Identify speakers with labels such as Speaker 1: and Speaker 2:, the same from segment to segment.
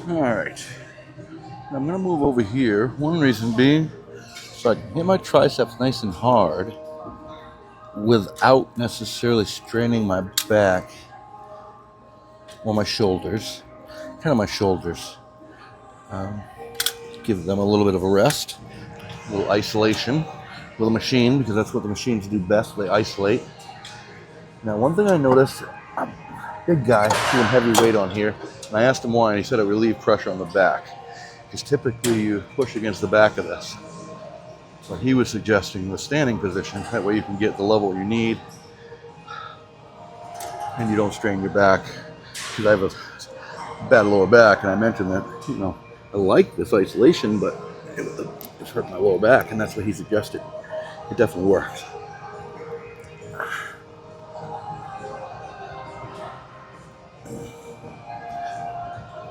Speaker 1: Alright, I'm going to move over here. One reason being, so I can hit my triceps nice and hard without necessarily straining my back or my shoulders. Kind of my shoulders. Give them a little bit of a rest, a little isolation with a machine, because that's what the machines do best, they isolate. Now, one thing I noticed, I'm a big guy, doing heavy weight on here, and I asked him why, and he said it relieved pressure on the back. Because typically you push against the back of this. So he was suggesting the standing position, that way you can get the level you need, and you don't strain your back. Because I have a bad lower back, and I mentioned that, I like this isolation, but it's hurt my lower back, and that's what he suggested. It definitely works.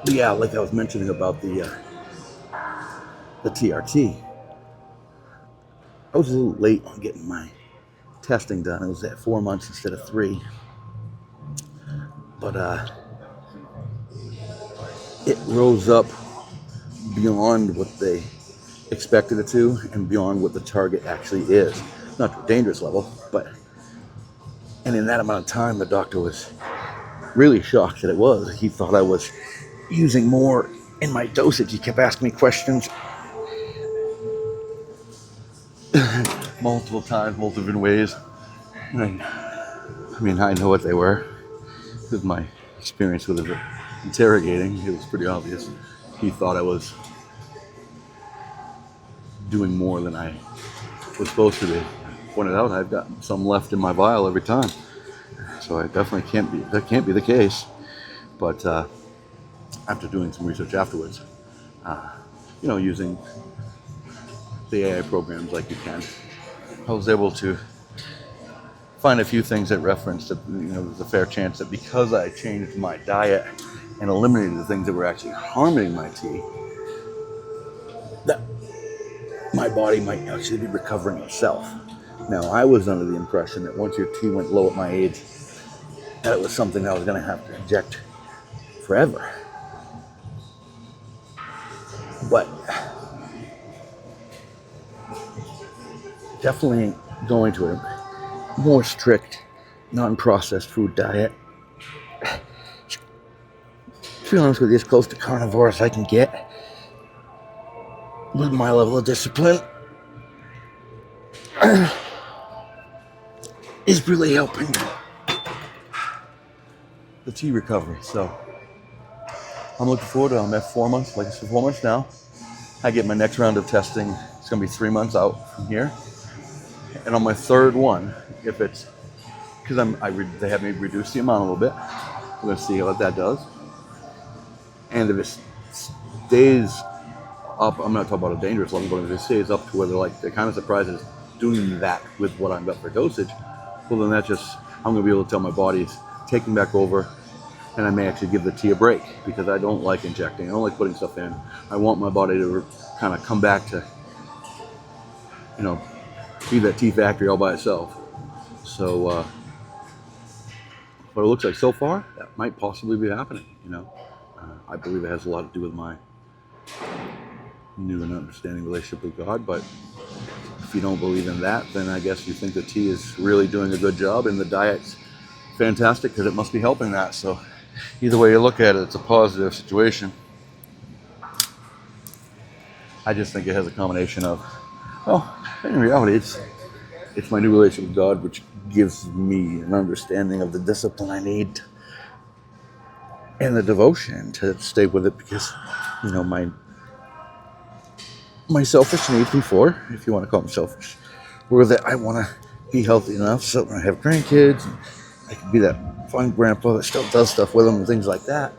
Speaker 1: But yeah, like I was mentioning about the TRT, I was a little late on getting my testing done. It was at 4 months instead of 3. But it rose up beyond what they expected it to and beyond what the target actually is. Not to a dangerous level, and in that amount of time, the doctor was really shocked that it was. He thought I was using more in my dosage. He kept asking me questions multiple times, multiple different ways. I know what they were. With my experience with it, interrogating, it was pretty obvious. He thought I was doing more than I was supposed to be. Pointed out I've got some left in my vial every time, so I definitely that can't be the case. But after doing some research afterwards, using the AI programs like you can, I was able to find a few things that referenced that there's a fair chance that because I changed my diet and eliminated the things that were actually harming my T, that my body might actually be recovering itself. Now, I was under the impression that once your T went low at my age, that it was something that I was going to have to inject forever. But definitely going to a more strict, non-processed food diet. To be honest with you, as close to carnivore as I can get with my level of discipline is really helping the T recovery. So I'm looking forward to it. I'm at 4 months, like I said, 4 months now. I get my next round of testing. It's going to be 3 months out from here. And on my third one, if it's, because they have me reduce the amount a little bit. We're going to see what that does. And if it stays up, I'm not talking about a dangerous level, but if it stays up to where they're kind of surprised it's doing that with what I'm got for dosage, well then I'm going to be able to tell my body's taking back over, and I may actually give the T a break, because I don't like injecting. I don't like putting stuff in. I want my body to kind of come back to, be that T factory all by itself. So, what it looks like so far, that might possibly be happening, I believe it has a lot to do with my new and understanding relationship with God, but if you don't believe in that, then I guess you think the T is really doing a good job and the diet's fantastic because it must be helping that. So either way you look at it, it's a positive situation. I just think it has a combination of, in reality, it's my new relationship with God, which gives me an understanding of the discipline I need and the devotion to stay with it, because my selfish needs before, if you want to call them selfish, were that I want to be healthy enough so when I have grandkids, I can be that fun grandpa that still does stuff with them and things like that.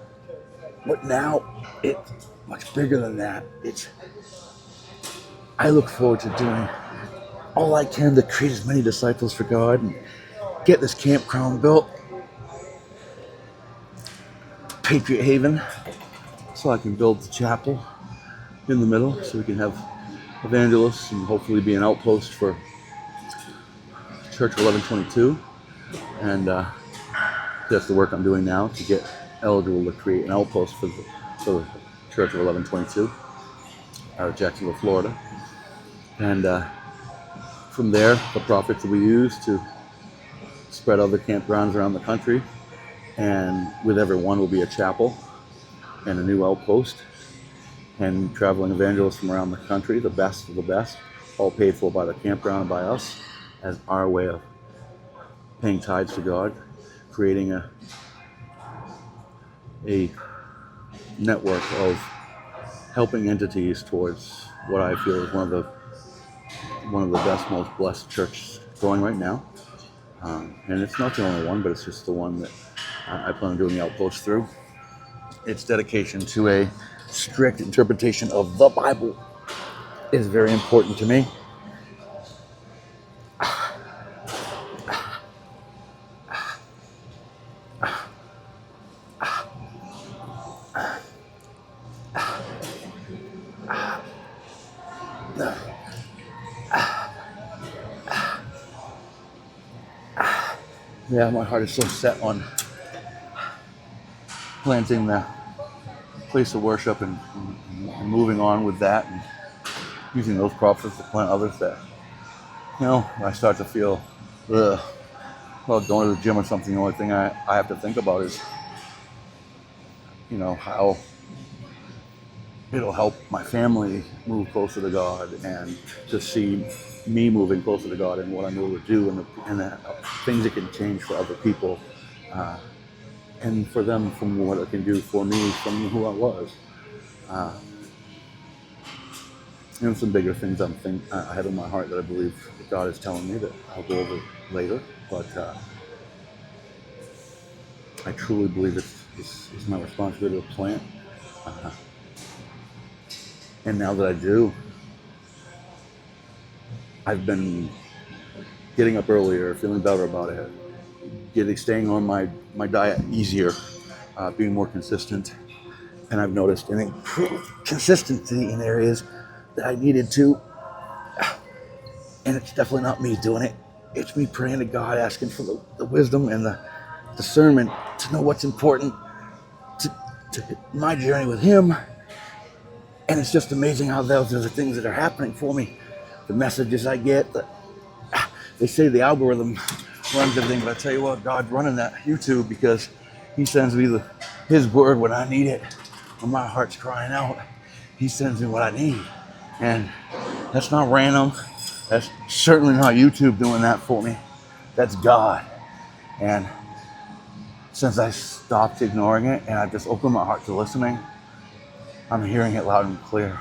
Speaker 1: But now it's much bigger than that. I look forward to doing all I can to create as many disciples for God and get this campground built, Patriot Haven, so I can build the chapel in the middle, so we can have evangelists and hopefully be an outpost for Church 1122. And that's the work I'm doing now to get eligible to create an outpost for the Church of 1122 out of Jacksonville, Florida. And from there, the profits will be used to spread other campgrounds around the country. And with every one will be a chapel and a new outpost. And traveling evangelists from around the country, the best of the best, all paid for by the campground and by us, as our way of paying tithes to God, creating a network of helping entities towards what I feel is one of the best, most blessed churches going right now. And it's not the only one, but it's just the one that I plan on doing the outpost through. Its dedication to a strict interpretation of the Bible is very important to me. Yeah, my heart is so set on planting the place of worship and moving on with that and using those prophets to plant others that, I start to feel, well, going to the gym or something, the only thing I have to think about is, how it'll help my family move closer to God and to see me moving closer to God and what I'm able to do and the things it can change for other people and for them from what it can do for me from who I was. And some bigger things I have in my heart that I believe that God is telling me that I'll go over later. But I truly believe it's my responsibility to plant. And now that I do, I've been getting up earlier, feeling better about it, staying on my diet easier, being more consistent. And I've noticed an improved consistency in areas that I needed to. And it's definitely not me doing it. It's me praying to God, asking for the wisdom and the discernment to know what's important to my journey with Him. And it's just amazing how those are the things that are happening for me. The messages I get, they say the algorithm runs everything, but I tell you what, God's running that YouTube because He sends me His word when I need it. When my heart's crying out, He sends me what I need. And that's not random. That's certainly not YouTube doing that for me. That's God. And since I stopped ignoring it and I just opened my heart to listening, I'm hearing it loud and clear.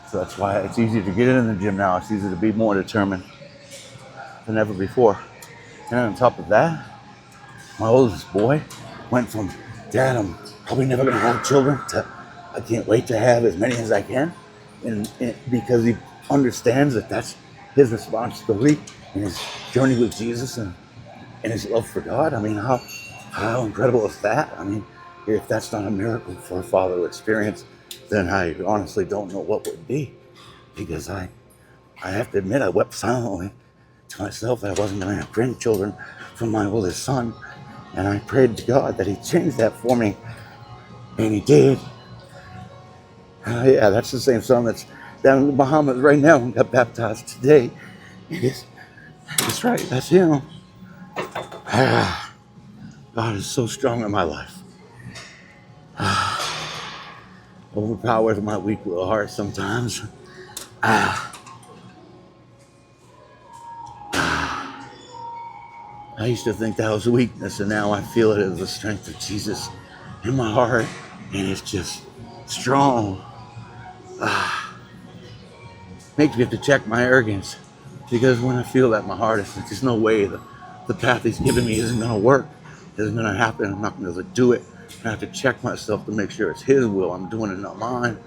Speaker 1: So that's why it's easier to get in the gym now. It's easier to be more determined than ever before. And on top of that, my oldest boy went from, Dad, I'm probably never going to have children, to I can't wait to have as many as I can. And because he understands that that's his responsibility in his journey with Jesus and his love for God. I mean, how incredible is that? I mean, if that's not a miracle for a father to experience, then I honestly don't know what would be. Because I have to admit, I wept silently to myself that I wasn't going to have grandchildren from my oldest son. And I prayed to God that He changed that for me. And He did. Yeah, that's the same son that's down in the Bahamas right now and got baptized today. That's right, that's him. God is so strong in my life. Overpowers my weak little heart sometimes. I used to think that was weakness, and now I feel it as the strength of Jesus in my heart, and it's just strong. Makes me have to check my arrogance, because when I feel that in my heart, there's no way the path He's given me isn't going to work, isn't going to happen. I'm not going to be able to do it. I have to check myself to make sure it's His will. I'm doing it, not mine.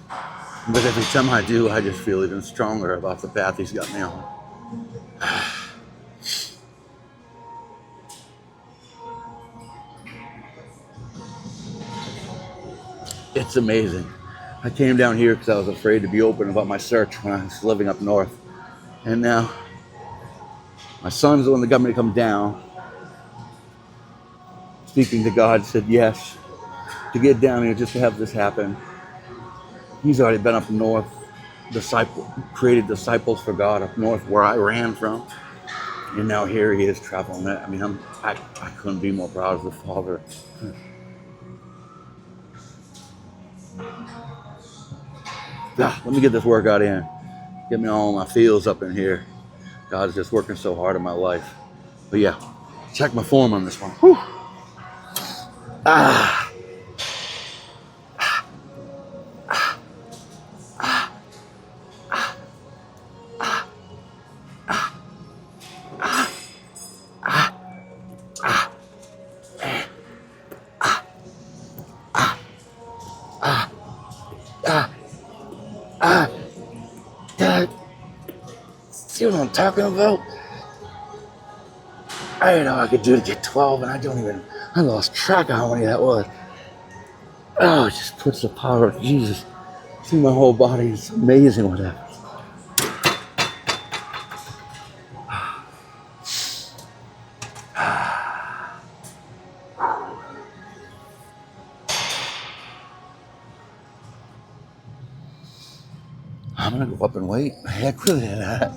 Speaker 1: But every time I do, I just feel even stronger about the path He's got me on. It's amazing. I came down here because I was afraid to be open about my search when I was living up north. And now, my son's the one that got me to come down. speaking to God, said yes to get down here just to have this happen. He's already been up north, created disciples for God up north where I ran from. And now here he is traveling that. I mean, I couldn't be more proud of the Father. Let me get this workout in. Get me all my feels up in here. God is just working so hard in my life. But yeah, check my form on this one. Whew. Ah. See what I'm talking about? I didn't know I could do to get 12, and I lost track of how many that was. Oh, it just puts the power of Jesus through my whole body. It's amazing what happens. I'm gonna go up and wait. Heck with it.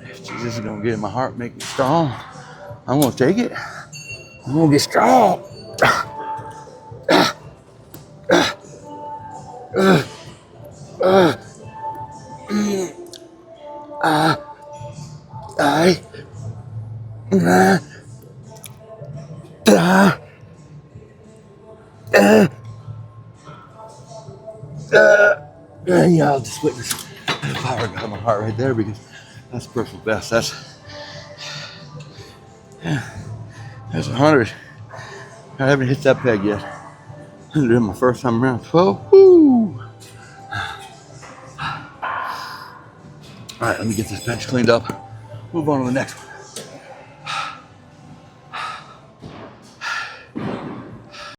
Speaker 1: If Jesus is gonna get in my heart, make me strong, I'm gonna take it. I'm gonna get strong. Yeah, I'll just witness the power of God in my heart right there, because that's personal best. That's 100. I haven't hit that peg yet. I'm doing my first time around 12. Woo! All right, let me get this bench cleaned up. Move on to the next one.